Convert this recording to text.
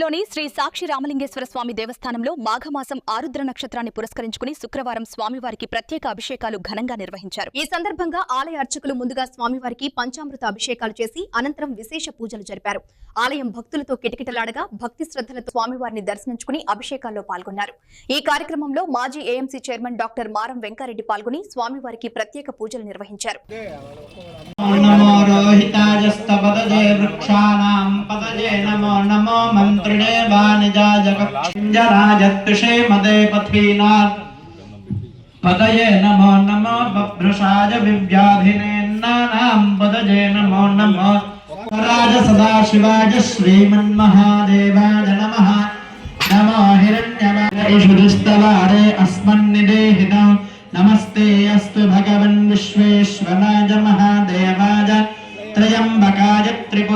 తిరుపతిలోని శ్రీ సాక్షి రామలింగేశ్వర స్వామి దేవస్థానంలో మాఘమాసం ఆరుద్ర నక్షత్రాన్ని పురస్కరించుకుని శుక్రవారం స్వామివారికి ప్రత్యేక అభిషేకాలు ఘనంగా నిర్వహించారు. ఈ సందర్భంగా ఆలయ అర్చకులు ముందుగా స్వామివారికి పంచామృత అభిషేకాలు చేసి అనంతరం విశేష పూజలు జరిపారు. ఆలయం భక్తులతో కిటకిటలాడగా భక్తి శ్రద్ధలతో స్వామివారిని దర్శించుకుని అభిషేకాల్లో పాల్గొన్నారు. ఈ కార్యక్రమంలో మాజీ ఏఎంసీ చైర్మన్ డాక్టర్ మారం వెంకారెడ్డి పాల్గొని స్వామివారికి ప్రత్యేక పూజలు నిర్వహించారు. मंत्रिणे वानिजाजक्षे मदे पथीना पदये नमो नमो बभ्रषाय विव्याधिनेन्नानां पदये नमो नमो राज सदाशिवाय श्रीमन्महादेवाय नमः नमो हिरण्यवारे अस्मन्निदेहितं नमस्ते अस्तु भगवन् विश्वेश्वराय महादेवाय त्र्यम्बकाय त्रिपुर